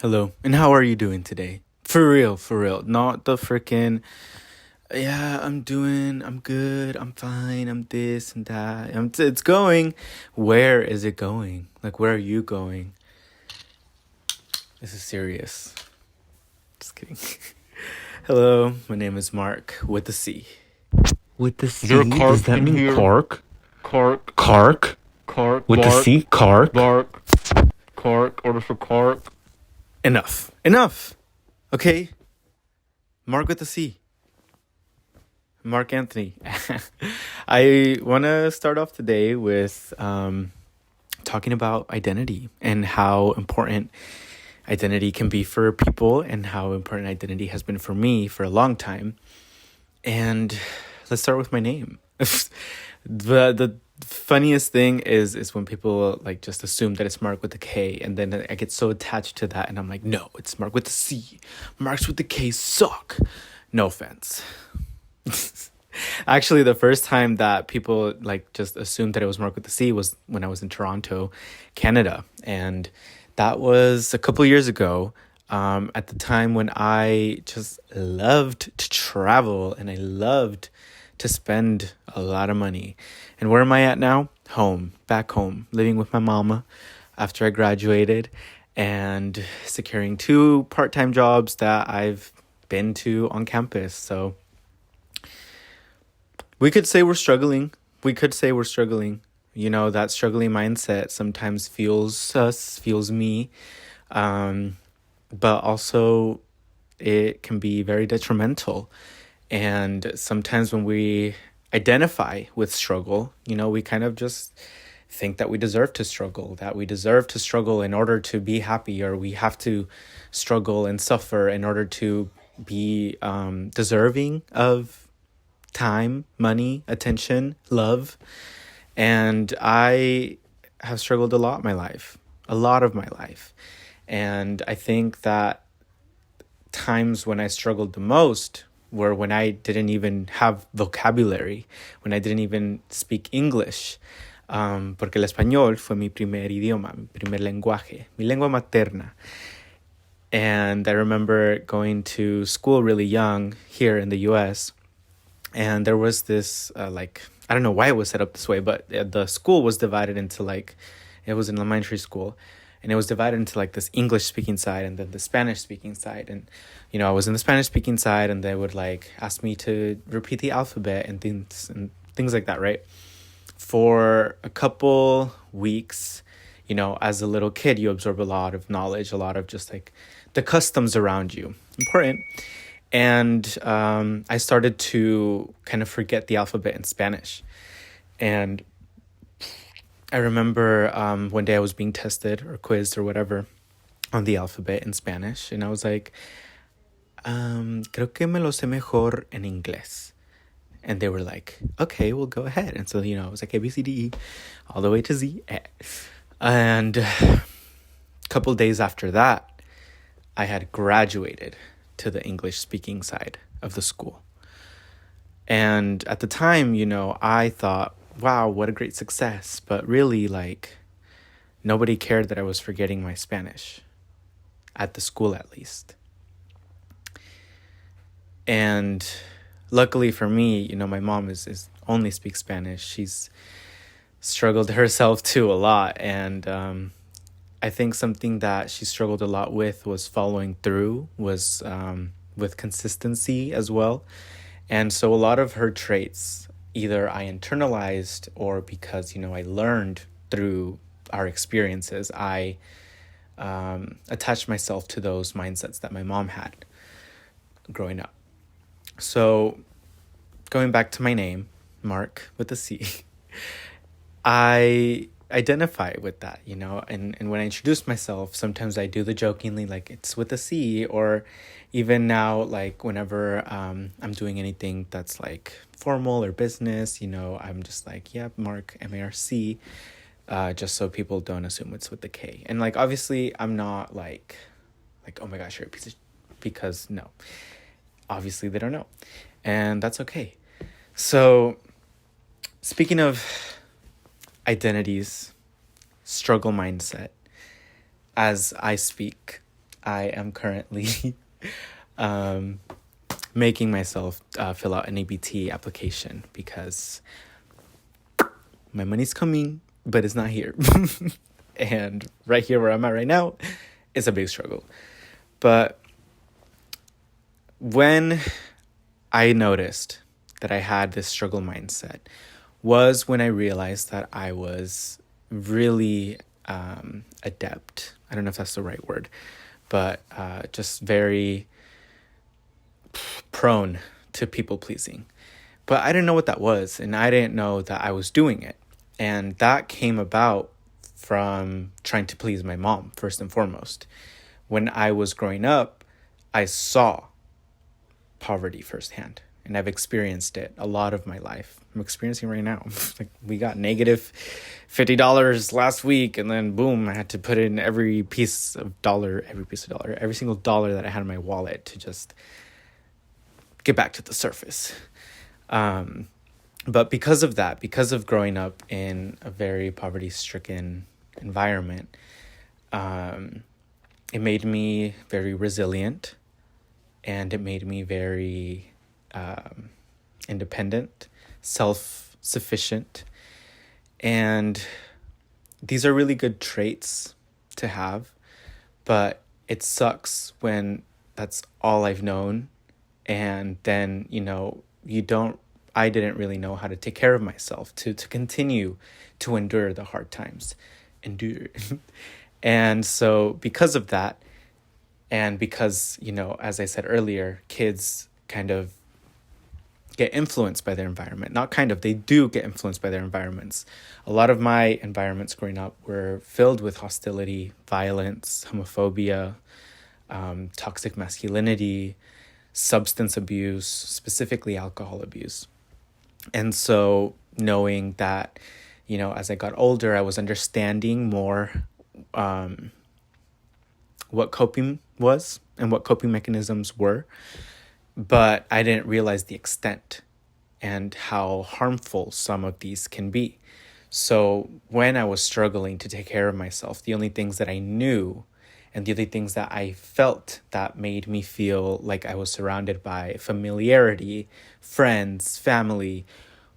Hello, and how are you doing today? For real, for real. Not the freaking, yeah, I'm good, I'm fine, I'm this and that. It's going. Where is it going? Like, where are you going? This is serious. Just kidding. Hello, my name is Mark with the C. With the Is there a C? Does cark that in mean here? Clark? Cark, Kark? cark, With the bark, C? Kark? bark, cark, order for cark. Enough. Enough! Okay? Mark with the C. Mark Anthony. I want to start off today with talking about identity and how important identity can be for people and how important identity has been for me for a long time. And let's start with my name. The funniest thing is when people like just assume that it's Mark with a K, and then I get so attached to that and I'm like, no, it's Mark with a C. Marks with the K suck. No offense. Actually, the first time that people like just assumed that it was Mark with the C was when I was in Toronto, Canada, and that was a couple years ago. At the time when I just loved to travel and I loved to spend a lot of money. And where am I at now? Home, back home, living with my mama after I graduated and securing two part-time jobs that I've been to on campus. So we could say we're struggling. We could say we're struggling. You know, that struggling mindset sometimes fuels us, fuels me. Um, but also it can be very detrimental. And sometimes when we identify with struggle, you know, we kind of just think that we deserve to struggle, that we deserve to struggle in order to be happy, or we have to struggle and suffer in order to be deserving of time, money, attention, love. And I have struggled a lot in my life, a lot of my life. And I think that times when I struggled the most were when I didn't even have vocabulary, when I didn't even speak English. Porque el español fue mi primer idioma, mi primer lenguaje, mi lengua materna. And I remember going to school really young here in the US. And there was this, I don't know why it was set up this way, but the school was divided into like, it was an elementary school. And it was divided into like this English speaking side and then the Spanish speaking side. And, you know, I was in the Spanish speaking side and they would like ask me to repeat the alphabet and things like that, right? For a couple weeks, you know, as a little kid, you absorb a lot of knowledge, a lot of just like the customs around you. Important. And I started to kind of forget the alphabet in Spanish. And I remember one day I was being tested or quizzed or whatever on the alphabet in Spanish. And I was like, creo que me lo sé mejor en inglés. And they were like, okay, well, go ahead. And so, you know, I was like A, B, C, D, E, all the way to Z. And a couple days after that, I had graduated to the English speaking side of the school. And at the time, you know, I thought, wow, what a great success. But really, like, nobody cared that I was forgetting my Spanish, at the school at least. And luckily for me, you know, my mom is only speaks Spanish. She's struggled herself too a lot. And I think something that she struggled a lot with was following through, was with consistency as well. And so a lot of her traits, either I internalized or because, you know, I learned through our experiences, I attached myself to those mindsets that my mom had growing up. So going back to my name, Mark with a C, I identify with that, you know, and when I introduce myself, sometimes I do the jokingly, like it's with a C, or even now, like whenever I'm doing anything that's like formal or business, you know, I'm just like, yeah, Mark, M-A-R-C, just so people don't assume it's with the K. And like, obviously I'm not like, oh my gosh, you're a piece of, because no, obviously they don't know. And that's okay. So speaking of identities, struggle mindset, as I speak, I am currently um, making myself fill out an ABT application because my money's coming, but it's not here. And right here where I'm at right now, it's a big struggle. But when I noticed that I had this struggle mindset was when I realized that I was really adept. I don't know if that's the right word, but just very prone to people pleasing. But I didn't know what that was, and I didn't know that I was doing it. And that came about from trying to please my mom, first and foremost. When I was growing up, I saw poverty firsthand, and I've experienced it a lot of my life. I'm experiencing right now. Like, we got negative $50 last week, and then boom, I had to put in every single dollar that I had in my wallet to just get back to the surface. But because of that, because of growing up in a very poverty-stricken environment, it made me very resilient, and it made me very independent, self-sufficient. And these are really good traits to have, but it sucks when that's all I've known. And then, I didn't really know how to take care of myself to continue to endure the hard times. Endure. And so because of that, and because, as I said earlier, kids kind of get influenced by their environment. Not kind of, they do get influenced by their environments. A lot of my environments growing up were filled with hostility, violence, homophobia, toxic masculinity, substance abuse, specifically alcohol abuse. And so knowing that, as I got older, I was understanding more what coping was and what coping mechanisms were, but I didn't realize the extent and how harmful some of these can be. So when I was struggling to take care of myself, the only things that I knew and the only things that I felt that made me feel like I was surrounded by familiarity, friends, family,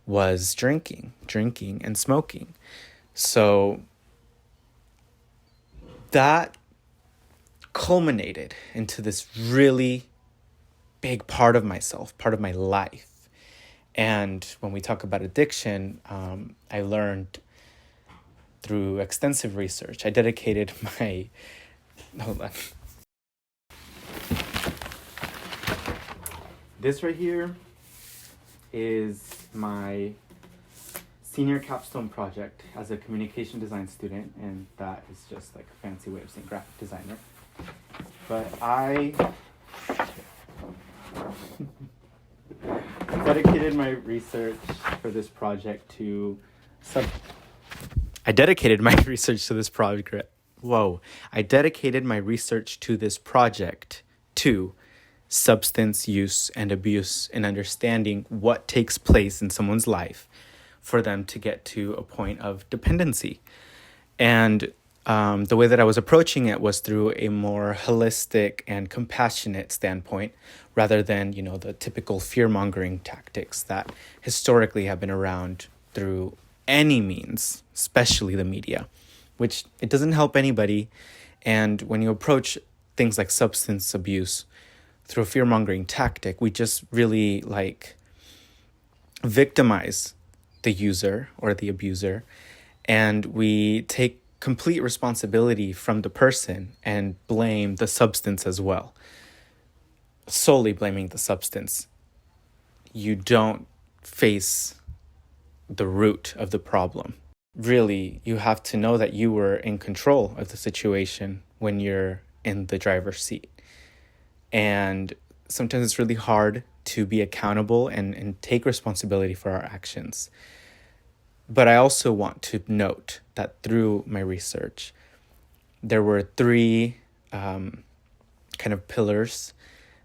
was drinking and smoking. So that culminated into this really big part of myself, part of my life. And when we talk about addiction, I learned through extensive research. I dedicated my... Hold on. This right here is my senior capstone project as a communication design student, and that is just like a fancy way of saying graphic designer. But I dedicated my research for this project to I dedicated my research to this project. I dedicated my research to this project to substance use and abuse, and understanding what takes place in someone's life for them to get to a point of dependency. And the way that I was approaching it was through a more holistic and compassionate standpoint, rather than, the typical fear-mongering tactics that historically have been around through any means, especially the media, which it doesn't help anybody. And when you approach things like substance abuse through a fear-mongering tactic, we just really victimize the user or the abuser, and we take complete responsibility from the person and blame the substance as well. Solely blaming the substance. You don't face the root of the problem. Really, you have to know that you were in control of the situation when you're in the driver's seat. And sometimes it's really hard to be accountable and take responsibility for our actions. But I also want to note that through my research, there were three kind of pillars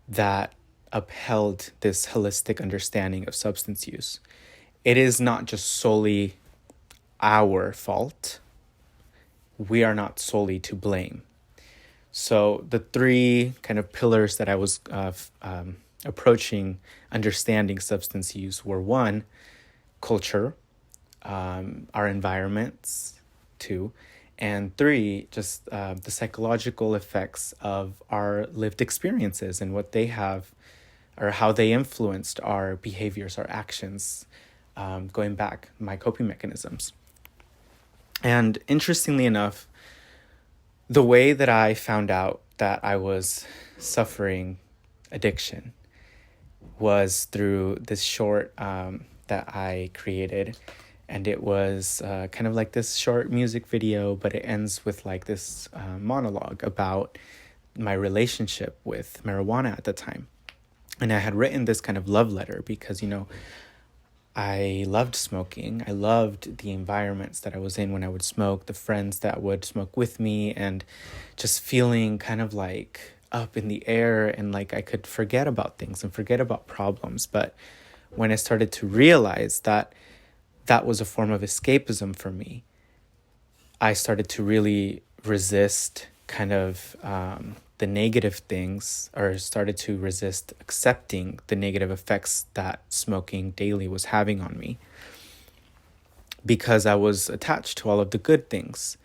that upheld this holistic understanding of substance use. It is not just solely our fault. We are not solely to blame. So the three kind of pillars that I was approaching understanding substance use were: one, culture, our environments; two, and three, just the psychological effects of our lived experiences and what they have, or how they influenced our behaviors, our actions, going back, my coping mechanisms. And interestingly enough, the way that I found out that I was suffering addiction was through this short that I created. And it was kind of like this short music video, but it ends with like this monologue about my relationship with marijuana at the time. And I had written this kind of love letter because, I loved smoking. I loved the environments that I was in when I would smoke, the friends that would smoke with me, and just feeling kind of like up in the air and like I could forget about things and forget about problems. But when I started to realize that that was a form of escapism for me, I started to really resist kind of the negative things, or started to resist accepting the negative effects that smoking daily was having on me, because I was attached to all of the good things.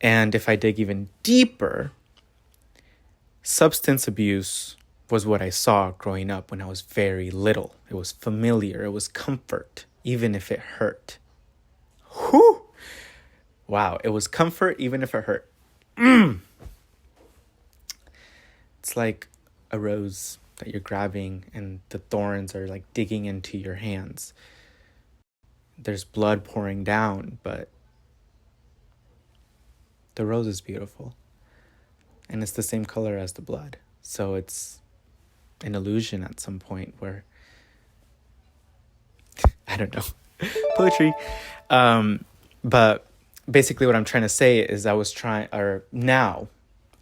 And if I dig even deeper, substance abuse was what I saw growing up when I was very little. It was familiar, it was comfort, even if it hurt. Whew! Wow, it was comfort even if it hurt. It's like a rose that you're grabbing and the thorns are like digging into your hands. There's blood pouring down, but the rose is beautiful. And it's the same color as the blood. So it's an illusion at some point where, I don't know, poetry. But basically what I'm trying to say is now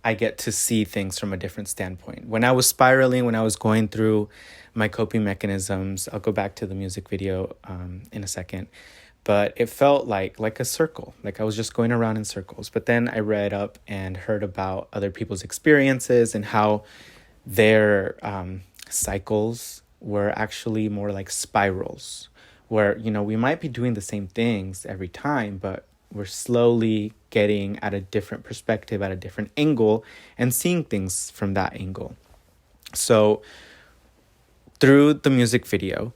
I get to see things from a different standpoint. When I was spiraling, when I was going through my coping mechanisms, I'll go back to the music video in a second, but it felt like a circle, like I was just going around in circles. But then I read up and heard about other people's experiences and how their cycles were actually more like spirals, where, we might be doing the same things every time, but we're slowly getting at a different perspective, at a different angle, and seeing things from that angle. So through the music video,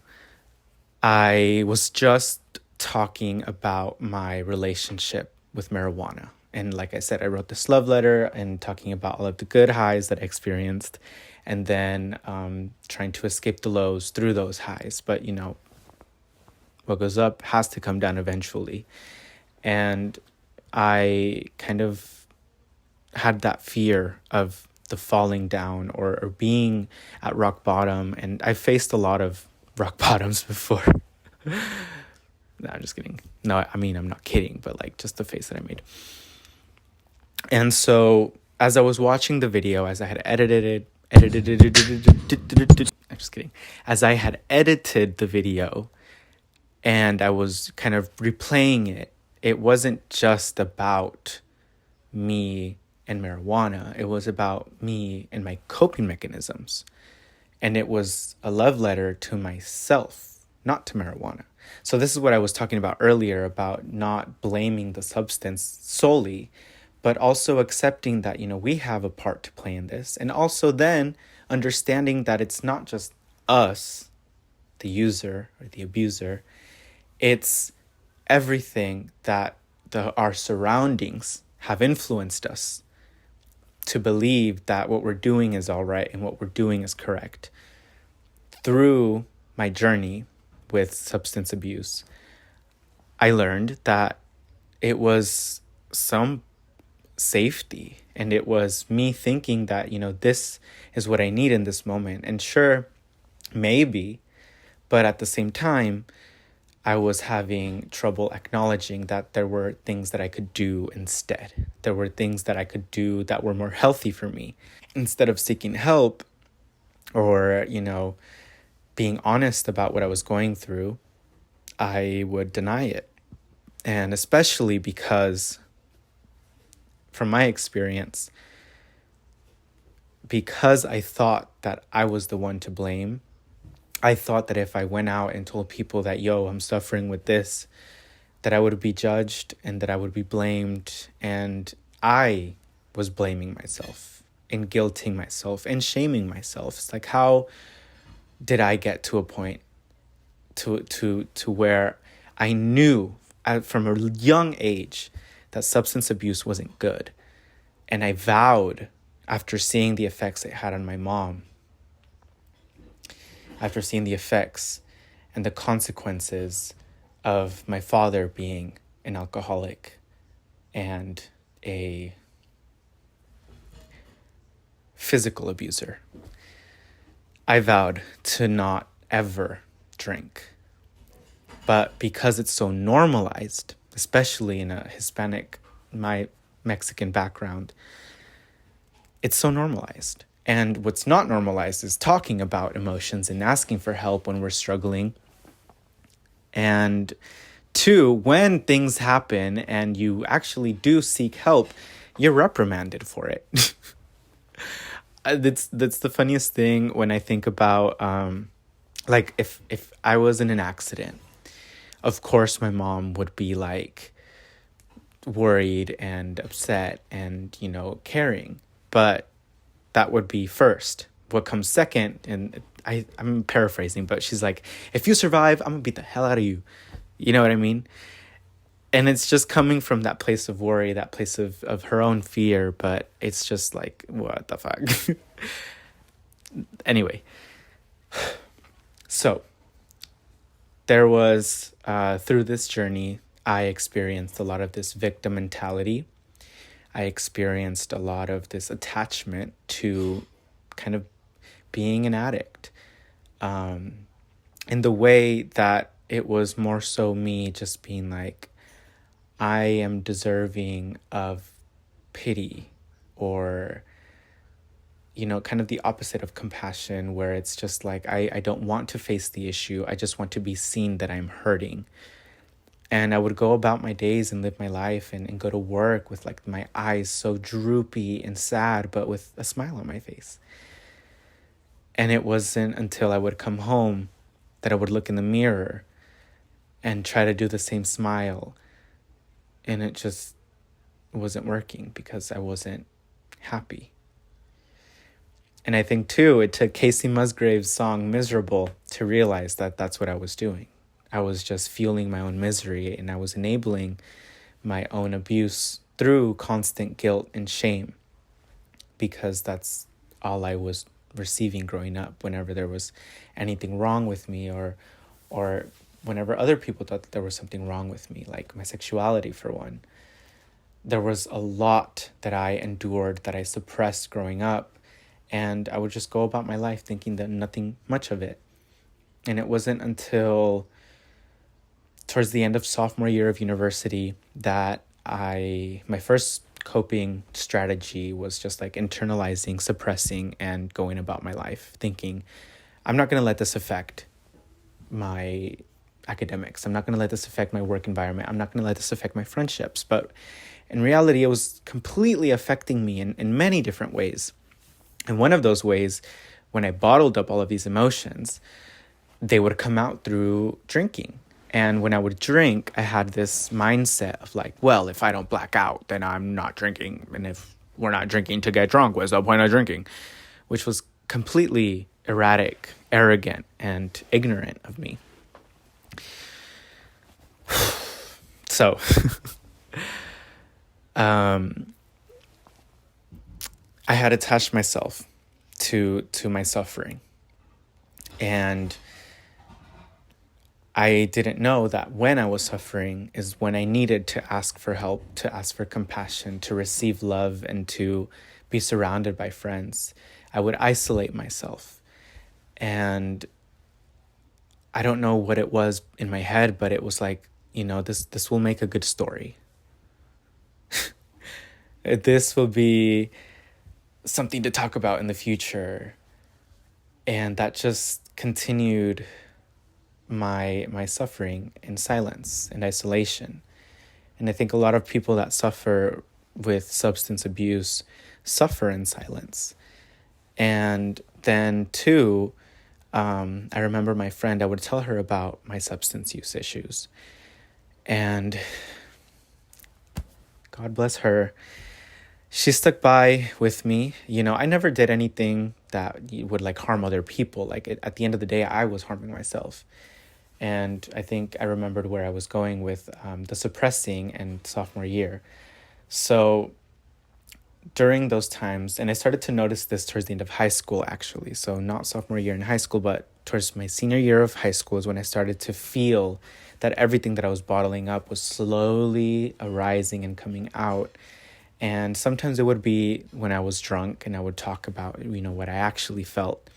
I was just talking about my relationship with marijuana. And like I said, I wrote this love letter and talking about all of the good highs that I experienced, and then trying to escape the lows through those highs. But, what goes up has to come down eventually. And I kind of had that fear of the falling down, or being at rock bottom. And I faced a lot of rock bottoms before. No, I'm just kidding. No, I mean, I'm not kidding, but like just the face that I made. And so as I was watching the video, as I had I'm just kidding. As I had edited the video and I was kind of replaying it, it wasn't just about me and marijuana. It was about me and my coping mechanisms. And it was a love letter to myself, not to marijuana. So this is what I was talking about earlier, about not blaming the substance solely, but also accepting that, we have a part to play in this. And also then understanding that it's not just us, the user or the abuser, it's everything that our surroundings have influenced us to believe that what we're doing is all right and what we're doing is correct. Through my journey with substance abuse, I learned that it was some safety, and it was me thinking that, this is what I need in this moment. And sure, maybe, but at the same time, I was having trouble acknowledging that there were things that I could do instead. There were things that I could do that were more healthy for me. Instead of seeking help or, being honest about what I was going through, I would deny it. And especially because, from my experience, because I thought that I was the one to blame, I thought that if I went out and told people that, yo, I'm suffering with this, that I would be judged and that I would be blamed. And I was blaming myself and guilting myself and shaming myself. It's like, how did I get to a point to where I knew from a young age that substance abuse wasn't good? And I vowed, after seeing the effects it had on my mom, after seeing the effects and the consequences of my father being an alcoholic and a physical abuser, I vowed to not ever drink. But because it's so normalized, especially in a Hispanic, my Mexican background, it's so normalized. And what's not normalized is talking about emotions and asking for help when we're struggling. And two, when things happen and you actually do seek help, you're reprimanded for it. That's the funniest thing when I think about, like, if I was in an accident, of course my mom would be like worried and upset and, caring. But that would be first. What comes second, and I'm paraphrasing, but she's like, if you survive, I'm gonna beat the hell out of you. You know what I mean? And it's just coming from that place of worry, that place of her own fear, but it's just like, what the fuck? Anyway, so there was, through this journey, I experienced a lot of this victim mentality. I experienced a lot of this attachment to kind of being an addict, in the way that it was more so me just being like, I am deserving of pity, or, kind of the opposite of compassion, where it's just like, I don't want to face the issue. I just want to be seen that I'm hurting. And I would go about my days and live my life and go to work with like my eyes so droopy and sad, but with a smile on my face. And it wasn't until I would come home that I would look in the mirror and try to do the same smile. And it just wasn't working because I wasn't happy. And I think, too, it took Casey Musgrave's song Miserable to realize that that's what I was doing. I was just fueling my own misery, and I was enabling my own abuse through constant guilt and shame, because that's all I was receiving growing up. Whenever there was anything wrong with me, or whenever other people thought that there was something wrong with me, like my sexuality for one, there was a lot that I endured, that I suppressed growing up, and I would just go about my life thinking that nothing much of it. And it wasn't until towards the end of sophomore year of university that my first coping strategy was just like internalizing, suppressing, and going about my life thinking, I'm not going to let this affect my academics. I'm not going to let this affect my work environment. I'm not going to let this affect my friendships. But in reality, it was completely affecting me in many different ways. And one of those ways, when I bottled up all of these emotions, they would come out through drinking. And when I would drink, I had this mindset of like, well, if I don't black out, then I'm not drinking. And if we're not drinking to get drunk, what's the point of drinking? Which was completely erratic, arrogant, and ignorant of me. So, I had attached myself to my suffering. And I didn't know that when I was suffering is when I needed to ask for help, to ask for compassion, to receive love, and to be surrounded by friends. I would isolate myself. And I don't know what it was in my head, but it was like, this will make a good story. This will be something to talk about in the future. And that just continued my suffering in silence and isolation. And I think a lot of people that suffer with substance abuse suffer in silence. And then two, I remember my friend, I would tell her about my substance use issues. And God bless her, she stuck by with me. I never did anything that would like harm other people. At the end of the day, I was harming myself. And I think I remembered where I was going with the suppressing and sophomore year. So during those times, and I started to notice this towards the end of high school, actually. So not sophomore year in high school, but towards my senior year of high school is when I started to feel that everything that I was bottling up was slowly arising and coming out. And sometimes it would be when I was drunk and I would talk about, what I actually felt.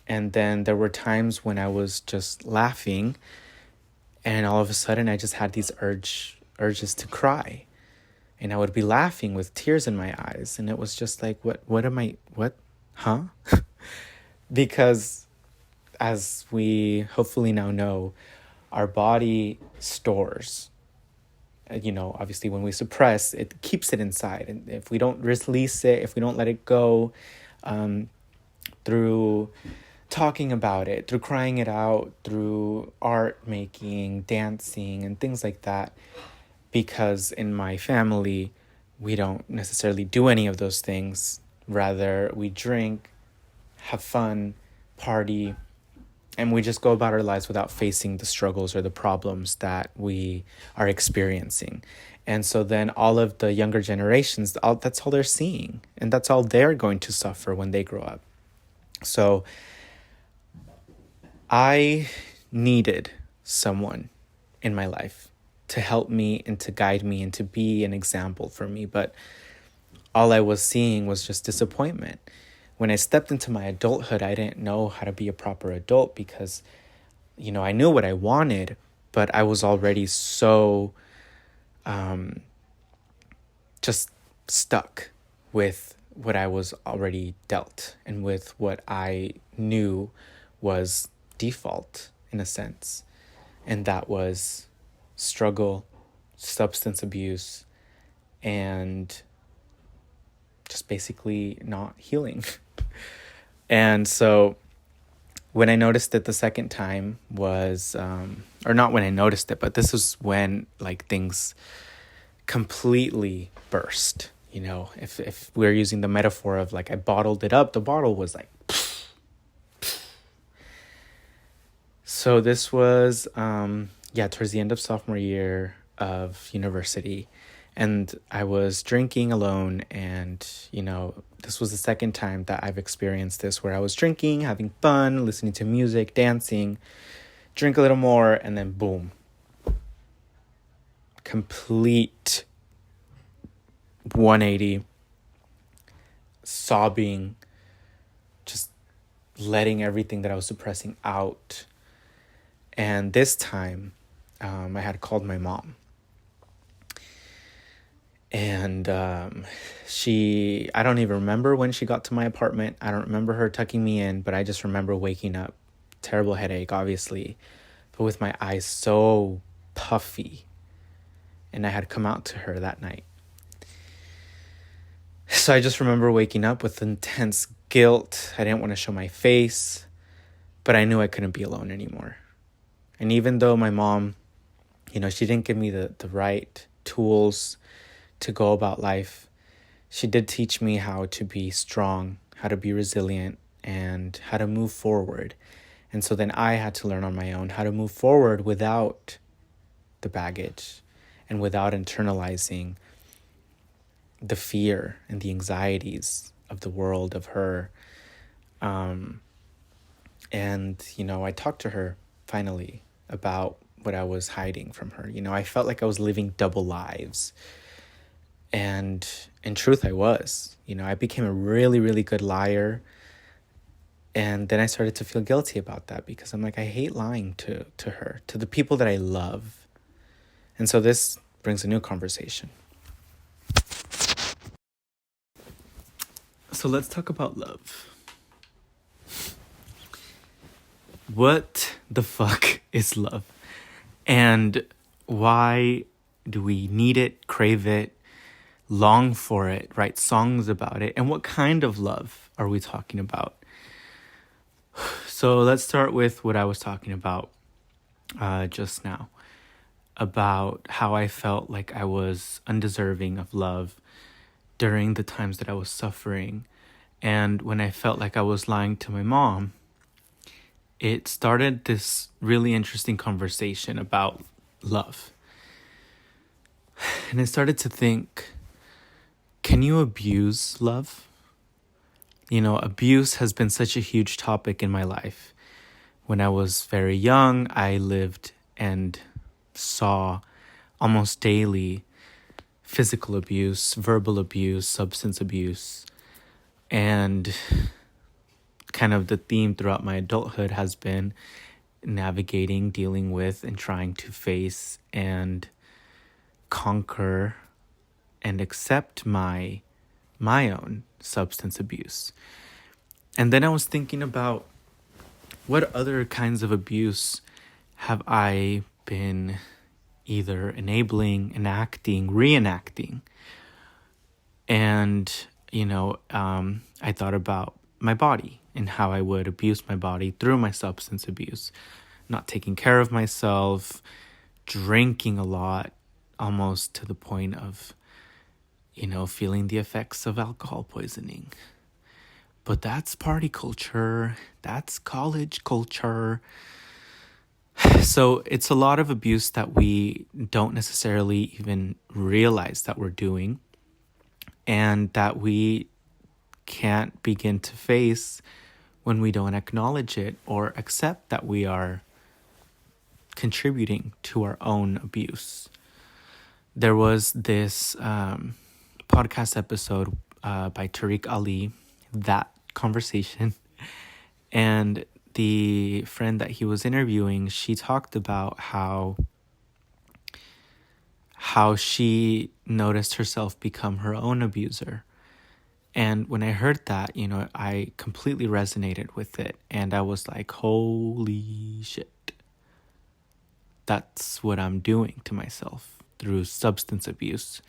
And then there were times when I was just laughing and all of a sudden I just had these urges to cry. And I would be laughing with tears in my eyes. And it was just like, what am I, what, huh? Because as we hopefully now know, our body stores, obviously when we suppress, it keeps it inside. And if we don't release it, if we don't let it go, through talking about it, through crying it out, through art making, dancing, and things like that, because in my family, we don't necessarily do any of those things. Rather, we drink, have fun, party, and we just go about our lives without facing the struggles or the problems that we are experiencing. And so then all of the younger generations, that's all they're seeing. And that's all they're going to suffer when they grow up. So I needed someone in my life to help me and to guide me and to be an example for me. But all I was seeing was just disappointment. When I stepped into my adulthood, I didn't know how to be a proper adult because, I knew what I wanted, but I was already so just stuck with what I was already dealt and with what I knew was default in a sense. And that was struggle, substance abuse, and just basically not healing. And so when I noticed it the second time was, or not when I noticed it, but this was when like things completely burst. If we're using the metaphor of like I bottled it up, the bottle was like. So this was, towards the end of sophomore year of university. And I was drinking alone. And, this was the second time that I've experienced this where I was drinking, having fun, listening to music, dancing, drink a little more, and then boom. Complete 180, sobbing, just letting everything that I was suppressing out. And this time, I had called my mom. And I don't even remember when she got to my apartment. I don't remember her tucking me in, but I just remember waking up. Terrible headache, obviously, but with my eyes so puffy. And I had come out to her that night. So I just remember waking up with intense guilt. I didn't want to show my face, but I knew I couldn't be alone anymore. And even though my mom, she didn't give me the right tools to go about life, she did teach me how to be strong, how to be resilient, and how to move forward. And so then I had to learn on my own how to move forward without the baggage and without internalizing the fear and the anxieties of the world, of her. And, I talked to her finally about what I was hiding from her. I felt like I was living double lives. And in truth, I was. I became a really, really good liar. And then I started to feel guilty about that because I'm like, I hate lying to her, to the people that I love. And so this brings a new conversation. So let's talk about love. What the fuck is love? And why do we need it, crave it, long for it, write songs about it. And what kind of love are we talking about? So let's start with what I was talking about just now, about how I felt like I was undeserving of love during the times that I was suffering. And when I felt like I was lying to my mom, it started this really interesting conversation about love. And I started to think, can you abuse love? You know, abuse has been such a huge topic in my life. When I was very young, I lived and saw almost daily physical abuse, verbal abuse, substance abuse. And kind of the theme throughout my adulthood has been navigating, dealing with, and trying to face and conquer and accept my own substance abuse. And then I was thinking about what other kinds of abuse have I been either enabling, enacting, reenacting. And, I thought about my body and how I would abuse my body through my substance abuse, not taking care of myself, drinking a lot, almost to the point of, feeling the effects of alcohol poisoning. But that's party culture, that's college culture. So it's a lot of abuse that we don't necessarily even realize that we're doing, and that we can't begin to face when we don't acknowledge it or accept that we are contributing to our own abuse. There was this podcast episode by Tariq Ali, That Conversation, and the friend that he was interviewing, she talked about how she noticed herself become her own abuser. And when I heard that, I completely resonated with it. And I was like, holy shit. That's what I'm doing to myself through substance abuse.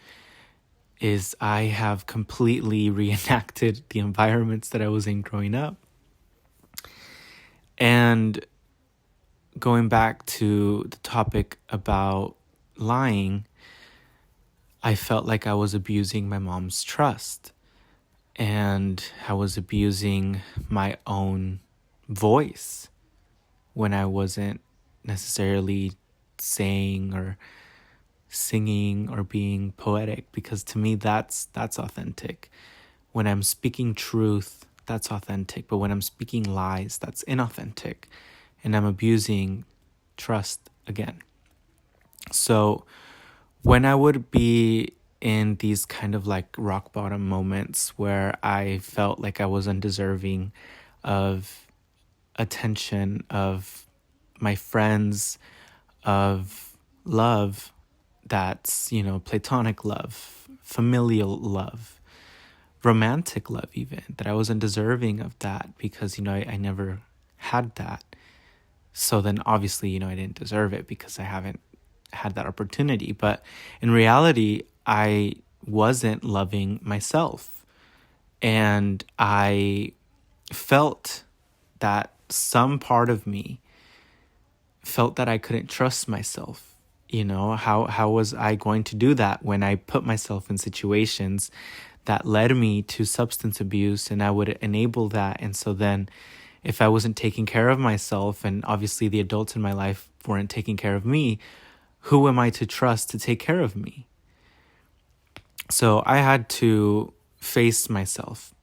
Is I have completely reenacted the environments that I was in growing up. And going back to the topic about lying, I felt like I was abusing my mom's trust. And I was abusing my own voice when I wasn't necessarily saying or singing or being poetic, because to me that's authentic. When I'm speaking truth, that's authentic. But when I'm speaking lies, that's inauthentic. And I'm abusing trust again. So when I would be in these kind of like rock bottom moments where I felt like I was undeserving of attention, of my friends, of love, that's, platonic love, familial love, romantic love even, that I was undeserving of that because, I never had that. So then obviously, I didn't deserve it because I haven't had that opportunity. But in reality, I wasn't loving myself. And I felt that some part of me felt that I couldn't trust myself. How was I going to do that when I put myself in situations that led me to substance abuse, and I would enable that? And so then if I wasn't taking care of myself, and obviously the adults in my life weren't taking care of me, who am I to trust to take care of me? So I had to face myself.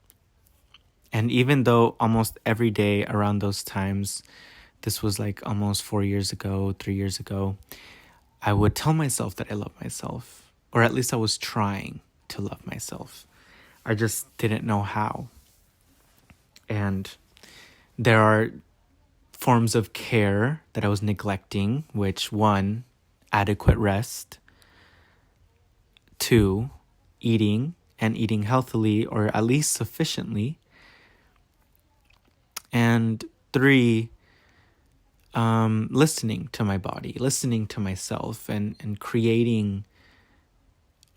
And even though almost every day around those times, this was like almost 4 years ago, 3 years ago, I would tell myself that I love myself, or at least I was trying to love myself. I just didn't know how. And there are forms of care that I was neglecting, which 1, adequate rest, 2, eating and eating healthily or at least sufficiently, and 3, listening to my body, listening to myself, and creating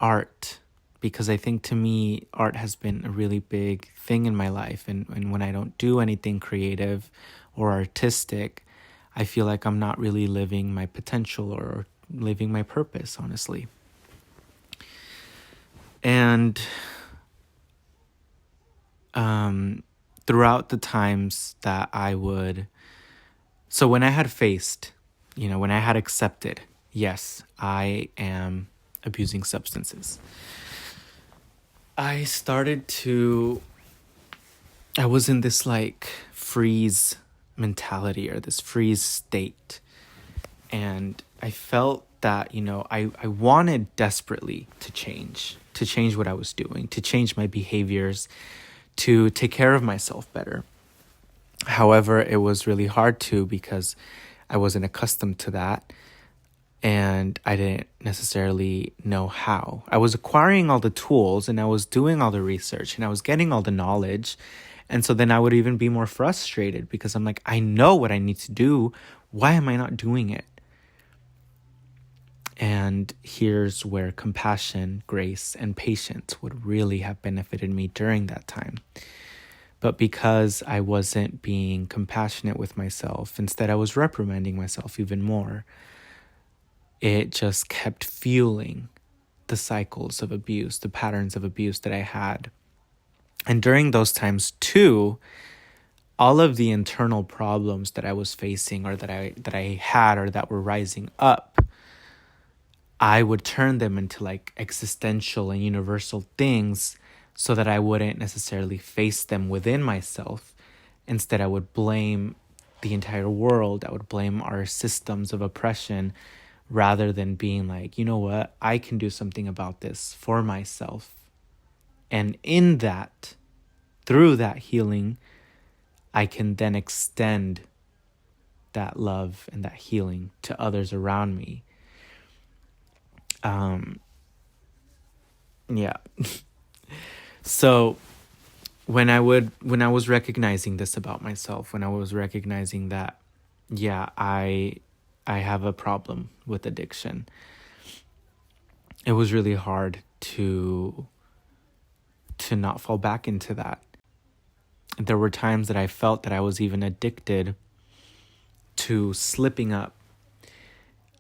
art because I think to me, art has been a really big thing in my life. And when I don't do anything creative or artistic, I feel like I'm not really living my potential or living my purpose, honestly. And throughout the times that I would, so when I had faced, when I had accepted, yes, I am abusing substances, I started to, I was in this like freeze mentality or this freeze state. And I felt that, I wanted desperately to change what I was doing, to change my behaviors, to take care of myself better. However, it was really hard to because I wasn't accustomed to that and I didn't necessarily know how. I was acquiring all the tools and I was doing all the research and I was getting all the knowledge. And so then I would even be more frustrated because I'm like, I know what I need to do. Why am I not doing it? And here's where compassion, grace, and patience would really have benefited me during that time. But because I wasn't being compassionate with myself, instead I was reprimanding myself even more. It just kept fueling the cycles of abuse, the patterns of abuse that I had. And during those times too, all of the internal problems that I was facing or that I had or that were rising up, I would turn them into like existential and universal things so that I wouldn't necessarily face them within myself. Instead, I would blame the entire world. I would blame our systems of oppression rather than being like, you know what, I can do something about this for myself. And in that, through that healing, I can then extend that love and that healing to others around me. Yeah. So when I was recognizing this about myself, when I was recognizing that, yeah, I have a problem with addiction, it was really hard to not fall back into that. There were times that I felt that I was even addicted to slipping up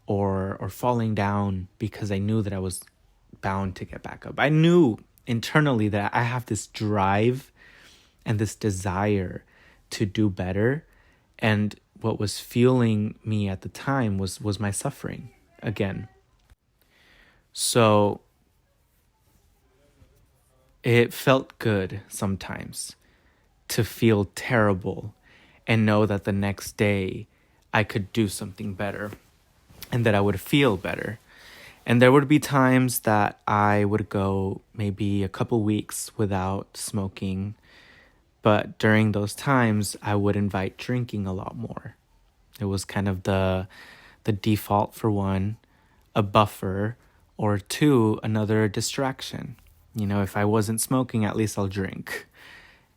or falling down because I knew that I was bound to get back up. I knew internally that I have this drive and this desire to do better. And what was fueling me at the time was my suffering again. So it felt good sometimes to feel terrible and know that the next day I could do something better and that I would feel better. And there would be times that I would go maybe a couple weeks without smoking. But during those times, I would invite drinking a lot more. It was kind of the default for one, a buffer, or two, another distraction. If I wasn't smoking, at least I'll drink.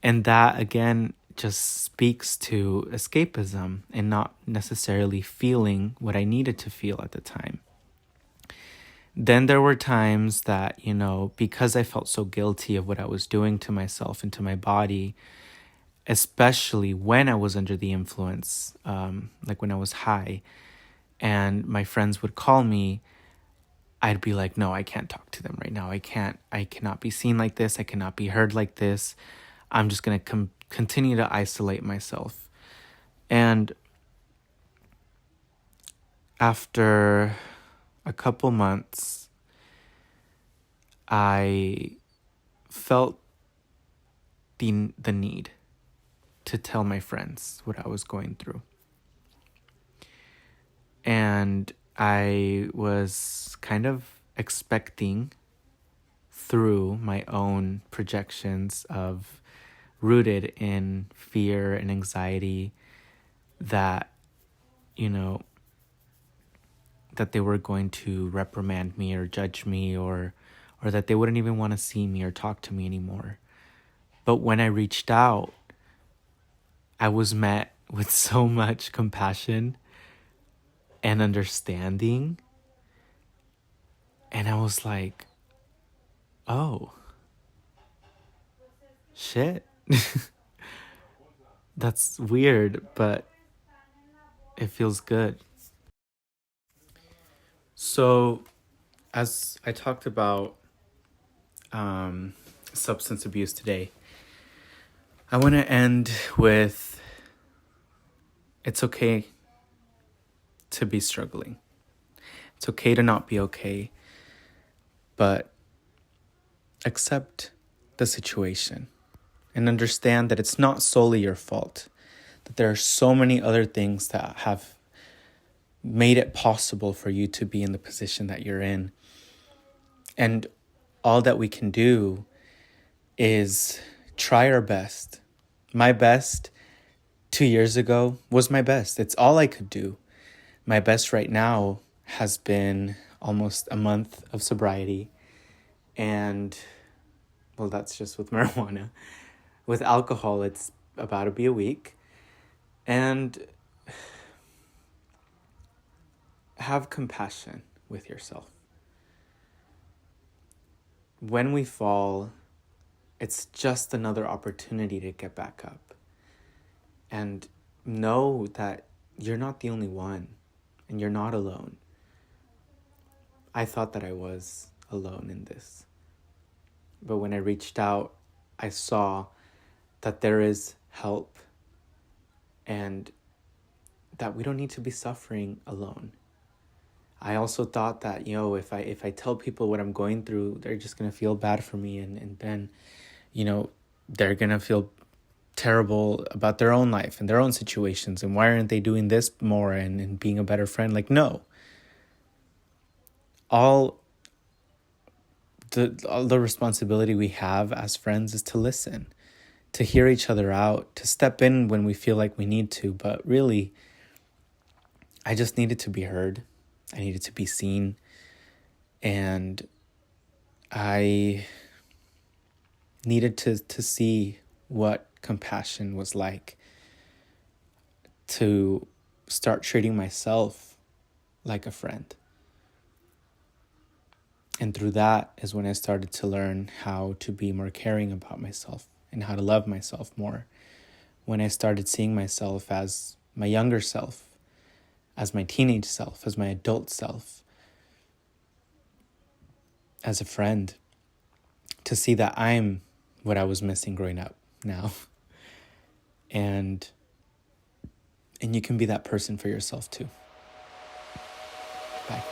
And that, again, just speaks to escapism and not necessarily feeling what I needed to feel at the time. Then there were times that, because I felt so guilty of what I was doing to myself and to my body, especially when I was under the influence, like when I was high, and my friends would call me, I'd be like, no, I can't talk to them right now. I cannot be seen like this. I cannot be heard like this. I'm just going to continue to isolate myself. And after a couple months, I felt the need to tell my friends what I was going through. And I was kind of expecting, through my own projections of rooted in fear and anxiety, that, that they were going to reprimand me or judge me or that they wouldn't even want to see me or talk to me anymore. But when I reached out, I was met with so much compassion and understanding. And I was like, Oh, shit. That's weird, but it feels good. So, as I talked about um, substance abuse today, I want to end with it's okay to be struggling. It's okay to not be okay, but accept the situation and understand that it's not solely your fault, that there are so many other things that have made it possible for you to be in the position that you're in. And all that we can do is try our best. My best 2 years ago was my best. It's all I could do. My best right now has been almost a month of sobriety. And, well, that's just with marijuana. With alcohol, it's about to be a week. And have compassion with yourself. When we fall, it's just another opportunity to get back up. And know that you're not the only one and you're not alone. I thought that I was alone in this. But when I reached out, I saw that there is help and that we don't need to be suffering alone. I also thought that, if I tell people what I'm going through, they're just going to feel bad for me. And then, they're going to feel terrible about their own life and their own situations. And why aren't they doing this more and being a better friend? Like, no. All the responsibility we have as friends is to listen, to hear each other out, to step in when we feel like we need to. But really, I just needed to be heard. I needed to be seen. And I needed to see what compassion was like, to start treating myself like a friend. And through that is when I started to learn how to be more caring about myself and how to love myself more. When I started seeing myself as my younger self, as my teenage self, as my adult self, as a friend, to see that I'm what I was missing growing up now. And you can be that person for yourself too. Bye.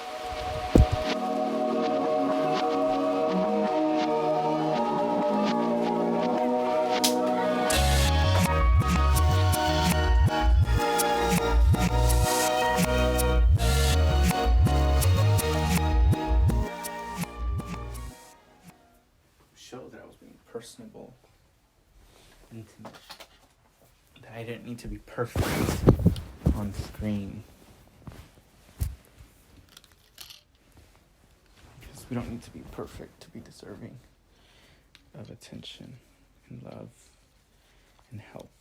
Show that I was being personable, intimate, that I didn't need to be perfect on screen. Because we don't need to be perfect to be deserving of attention and love and help.